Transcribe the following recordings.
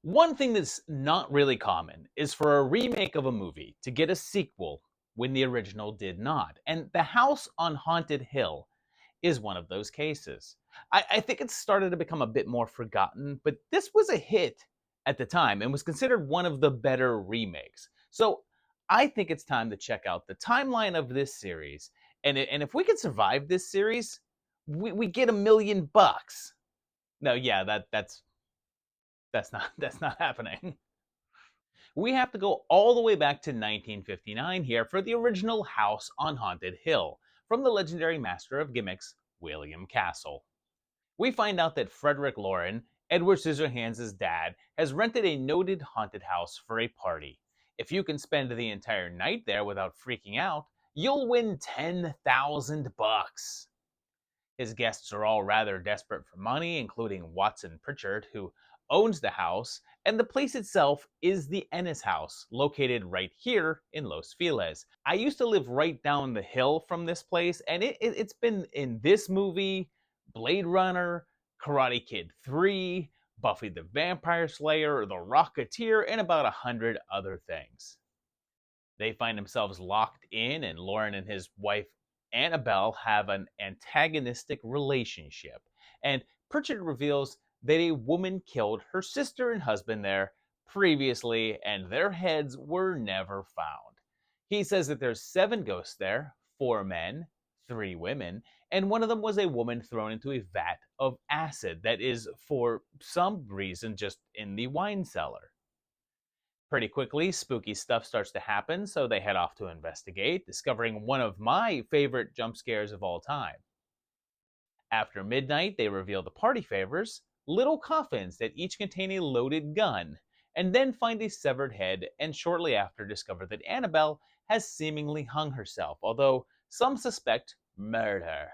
One thing that's not really common is for a remake of a movie to get a sequel when the original did not. And The House on Haunted Hill is one of those cases. I think it's started to become a bit more forgotten, but this was a hit at the time and was considered one of the better remakes. So I think it's time to check out the timeline of this series. And if we can survive this series, we get $1 million. No, yeah, that's not happening. We have to go all the way back to 1959 here for the original House on Haunted Hill from the legendary master of gimmicks, William Castle. We find out that Frederick Loren, Edward Scissorhands' dad, has rented a noted haunted house for a party. If you can spend the entire night there without freaking out, you'll win 10,000 bucks. His guests are all rather desperate for money, including Watson Pritchard, who owns the house, and the place itself is the Ennis House, located right here in Los Feliz. I used to live right down the hill from this place, and it's been in this movie, Blade Runner, Karate Kid 3, Buffy the Vampire Slayer, The Rocketeer, and about 100 other things. They find themselves locked in, and Loren and his wife Annabelle have an antagonistic relationship. And Pritchard reveals that a woman killed her sister and husband there previously, and their heads were never found. He says that there's 7 ghosts there, 4 men, 3 women, and one of them was a woman thrown into a vat of acid that is, for some reason, just in the wine cellar. Pretty quickly, spooky stuff starts to happen, so they head off to investigate, discovering one of my favorite jump scares of all time. After midnight, they reveal the party favors, little coffins that each contain a loaded gun, and then find a severed head, and shortly after discover that Annabelle has seemingly hung herself, although some suspect murder.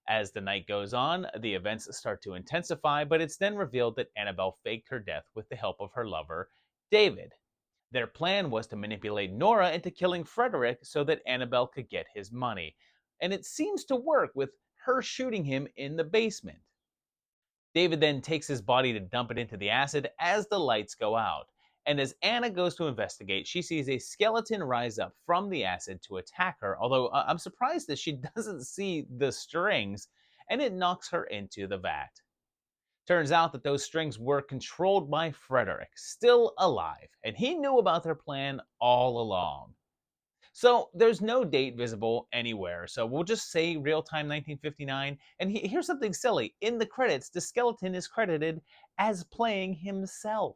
As the night goes on, the events start to intensify, but it's then revealed that Annabelle faked her death with the help of her lover, David. Their plan was to manipulate Nora into killing Frederick so that Annabelle could get his money, and it seems to work with her shooting him in the basement. David then takes his body to dump it into the acid as the lights go out. And as Anna goes to investigate, she sees a skeleton rise up from the acid to attack her, although I'm surprised that she doesn't see the strings, and it knocks her into the vat. Turns out that those strings were controlled by Frederick, still alive, and he knew about their plan all along. So there's no date visible anywhere, so we'll just say real time 1959. And here's something silly. In the credits, the skeleton is credited as playing himself.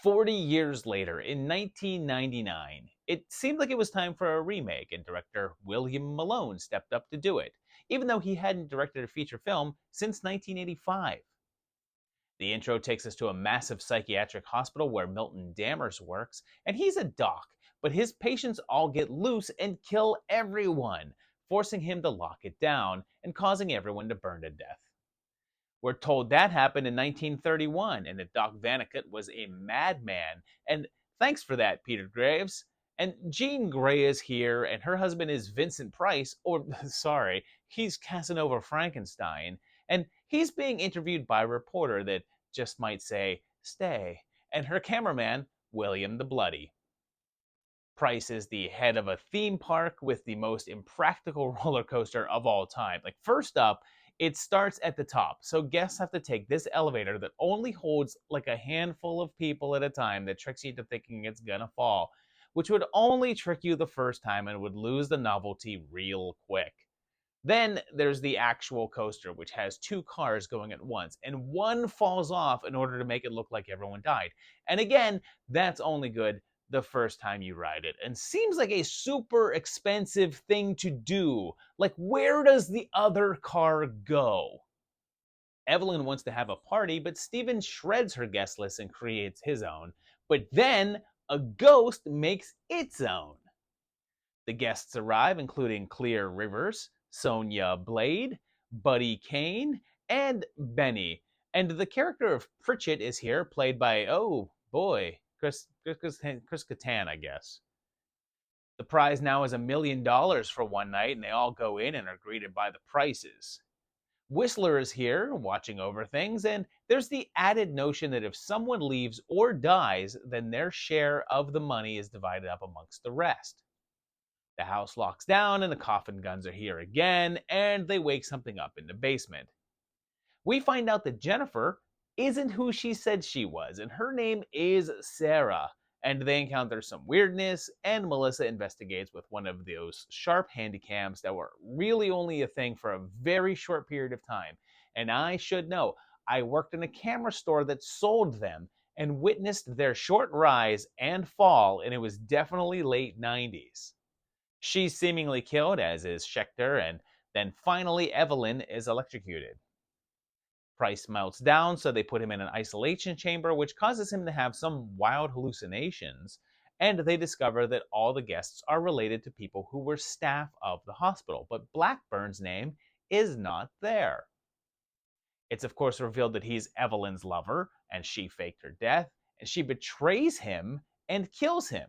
40 years later, in 1999, it seemed like it was time for a remake, and director William Malone stepped up to do it, even though he hadn't directed a feature film since 1985. The intro takes us to a massive psychiatric hospital where Milton Dammers works, and he's a doc, but his patients all get loose and kill everyone, forcing him to lock it down and causing everyone to burn to death. We're told that happened in 1931 and that Doc Vanicut was a madman. And thanks for that, Peter Graves. And Jean Grey is here, and her husband is Vincent Price, or sorry, he's Casanova Frankenstein. And he's being interviewed by a reporter that just might say, stay. And her cameraman, William the Bloody. Price is the head of a theme park with the most impractical roller coaster of all time. Like, first up, it starts at the top, so guests have to take this elevator that only holds like a handful of people at a time that tricks you into thinking it's gonna fall, which would only trick you the first time and would lose the novelty real quick. Then there's the actual coaster, which has 2 cars going at once, and one falls off in order to make it look like everyone died. And again, that's only good the first time you ride it, and seems like a super expensive thing to do. Like, where does the other car go? Evelyn wants to have a party, but Steven shreds her guest list and creates his own. But then a ghost makes its own. The guests arrive, including Clear Rivers, Sonia Blade, Buddy Kane, and Benny. And the character of Pritchett is here, played by, oh boy, Chris Kattan, I guess. The prize now is $1 million for one night, and they all go in and are greeted by the prices. Whistler is here, watching over things, and There's the added notion that if someone leaves or dies, then their share of the money is divided up amongst the rest. The house locks down and the coffin guns are here again, and they wake something up in the basement. We find out that Jennifer isn't who she said she was, and her name is Sarah. And they encounter some weirdness, and Melissa investigates with one of those sharp handycams that were really only a thing for a very short period of time. And I should know, I worked in a camera store that sold them and witnessed their short rise and fall, and it was definitely late 90s. She's seemingly killed, as is Schechter, and then finally Evelyn is electrocuted. Price melts down, so they put him in an isolation chamber, which causes him to have some wild hallucinations. And they discover that all the guests are related to people who were staff of the hospital, but Blackburn's name is not there. It's, of course, revealed that he's Evelyn's lover, and she faked her death, and she betrays him and kills him.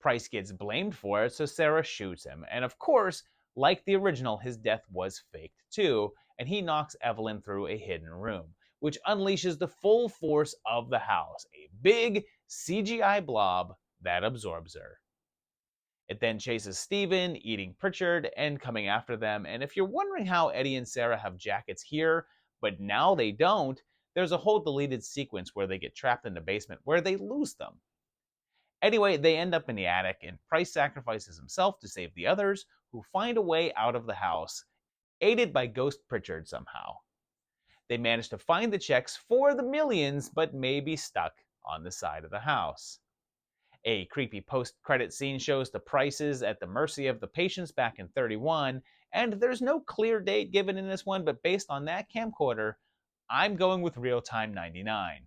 Price gets blamed for it, so Sarah shoots him. And of course, like the original, his death was faked too, and he knocks Evelyn through a hidden room, which unleashes the full force of the house, a big CGI blob that absorbs her. It then chases Steven, eating Pritchard, and coming after them. And if you're wondering how Eddie and Sarah have jackets here, but now they don't, there's a whole deleted sequence where they get trapped in the basement where they lose them. Anyway, they end up in the attic, and Price sacrifices himself to save the others, who find a way out of the house, aided by Ghost Pritchard somehow. They manage to find the checks for the millions, but may be stuck on the side of the house. A creepy post-credit scene shows the Prices at the mercy of the patients back in 31, and there's no clear date given in this one, but based on that camcorder, I'm going with Real Time 99.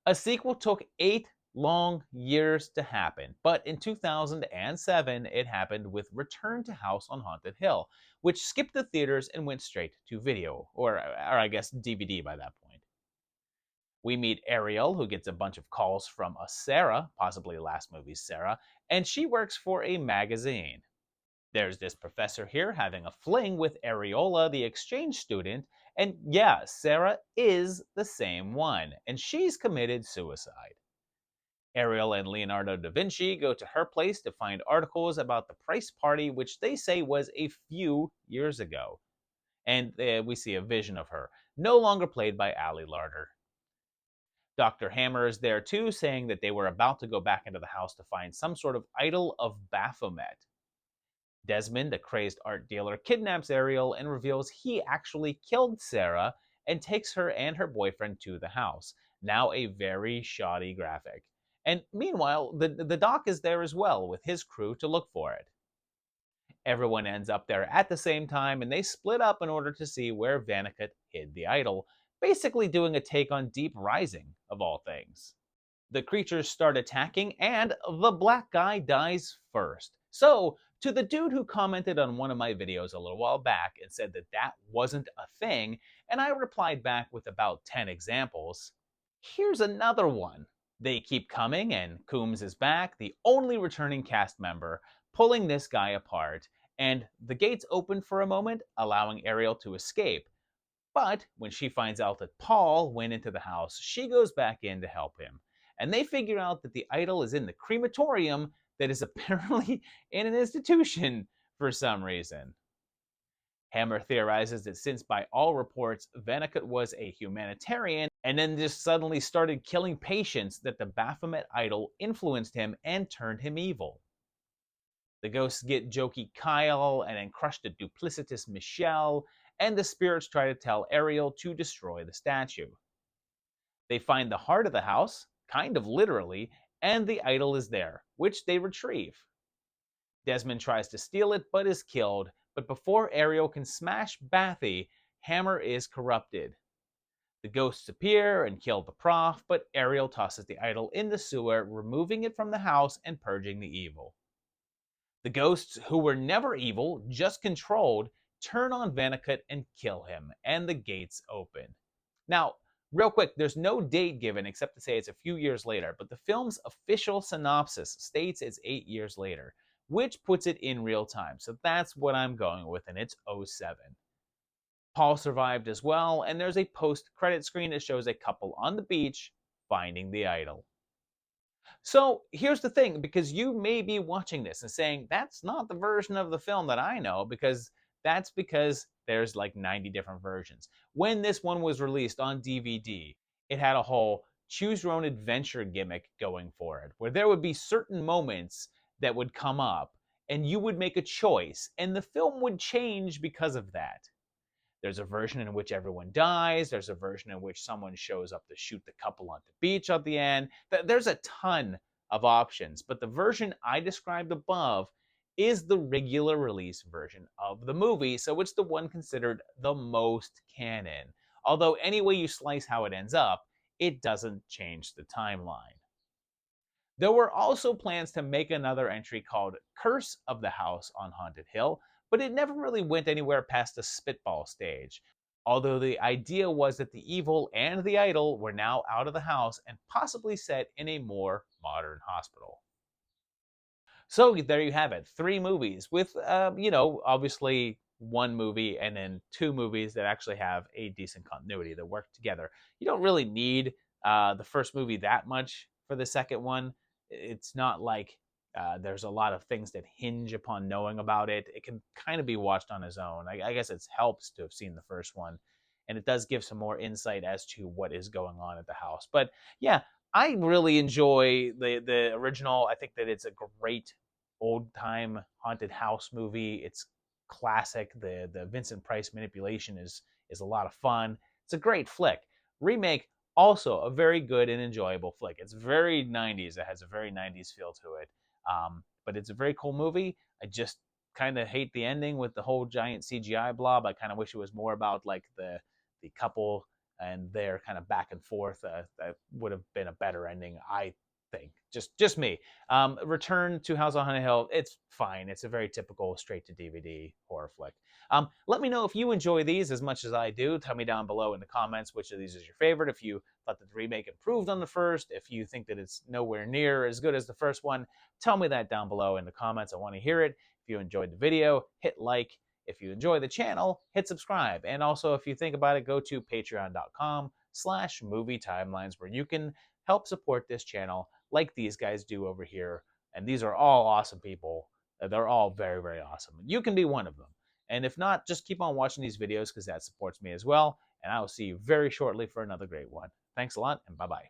A sequel took 8 long years to happen, but in 2007 it happened with Return to House on Haunted Hill, which skipped the theaters and went straight to video, or I guess DVD by that point. We meet Ariel, who gets a bunch of calls from a Sarah, possibly last movie's Sarah, and she works for a magazine. There's this professor here having a fling with Ariola, the exchange student, and yeah, Sarah is the same one, and she's committed suicide. Ariel and Leonardo da Vinci go to her place to find articles about the Price party, which they say was a few years ago. And we see a vision of her, no longer played by Ali Larter. Dr. Hammer is there too, saying that they were about to go back into the house to find some sort of idol of Baphomet. Desmond, a crazed art dealer, kidnaps Ariel and reveals he actually killed Sarah and takes her and her boyfriend to the house. Now a very shoddy graphic. And meanwhile, the doc is there as well with his crew to look for it. Everyone ends up there at the same time, and they split up in order to see where Vannicut hid the idol, basically doing a take on Deep Rising, of all things. The creatures start attacking, and the black guy dies first. So, to the dude who commented on one of my videos a little while back and said that that wasn't a thing, and I replied back with about 10 examples, here's another one. They keep coming, and Coombs is back, the only returning cast member, pulling this guy apart, and the gates open for a moment, allowing Ariel to escape. But when she finds out that Paul went into the house, she goes back in to help him. And they figure out that the idol is in the crematorium that is apparently in an institution for some reason. Hammer theorizes that since by all reports Vannicut was a humanitarian and then just suddenly started killing patients, that the Baphomet idol influenced him and turned him evil. The ghosts get jokey Kyle and then crush the duplicitous Michelle, and the spirits try to tell Ariel to destroy the statue. They find the heart of the house, kind of literally, and the idol is there, which they retrieve. Desmond tries to steal it but is killed, but before Ariel can smash Bathy, Hammer is corrupted. The ghosts appear and kill the prof, but Ariel tosses the idol in the sewer, removing it from the house and purging the evil. The ghosts, who were never evil, just controlled, turn on Vannicut and kill him, and the gates open. Now, real quick, there's no date given except to say it's a few years later, but the film's official synopsis states it's 8 years later, which puts it in real time. So that's what I'm going with, and it's 07. Paul survived as well, and there's a post-credit screen that shows a couple on the beach finding the idol. So here's the thing, because you may be watching this and saying, that's not the version of the film that I know, because there's like 90 different versions. When this one was released on DVD, it had a whole choose your own adventure gimmick going for it, where there would be certain moments that would come up and you would make a choice, and the film would change because of that. There's a version in which everyone dies. There's a version in which someone shows up to shoot the couple on the beach at the end. There's a ton of options, but the version I described above is the regular release version of the movie, so it's the one considered the most canon. Although, any way you slice how it ends up, it doesn't change the timeline. There were also plans to make another entry called Curse of the House on Haunted Hill, but it never really went anywhere past the spitball stage. Although the idea was that the evil and the idol were now out of the house and possibly set in a more modern hospital. So there you have it, three movies with, obviously one movie and then two movies that actually have a decent continuity that work together. You don't really need the first movie that much for the second one. It's not like there's a lot of things that hinge upon knowing about it. It can kind of be watched on its own. I guess it helps to have seen the first one, and it does give some more insight as to what is going on at the house. But yeah, I really enjoy the original. I think that it's a great old time haunted house movie. It's classic. The Vincent Price manipulation is a lot of fun. It's a great flick. Remake, also a very good and enjoyable flick. It's very 90s. It has a very 90s feel to it. But it's a very cool movie. I just kind of hate the ending with the whole giant CGI blob. I kind of wish it was more about like the couple and their kind of back and forth. That would have been a better ending, I think. Just me. Return to House on Haunted Hill. It's fine. It's a very typical straight to DVD horror flick. Let me know if you enjoy these as much as I do. Tell me down below in the comments which of these is your favorite. If you thought that the remake improved on the first, if you think that it's nowhere near as good as the first one, tell me that down below in the comments. I want to hear it. If you enjoyed the video, hit like. If you enjoy the channel, hit subscribe. And also, if you think about it, go to patreon.com/movie timelines, where you can help support this channel like these guys do over here. And these are all awesome people. They're all very, very awesome. You can be one of them. And if not, just keep on watching these videos because that supports me as well. And I will see you very shortly for another great one. Thanks a lot, and bye-bye.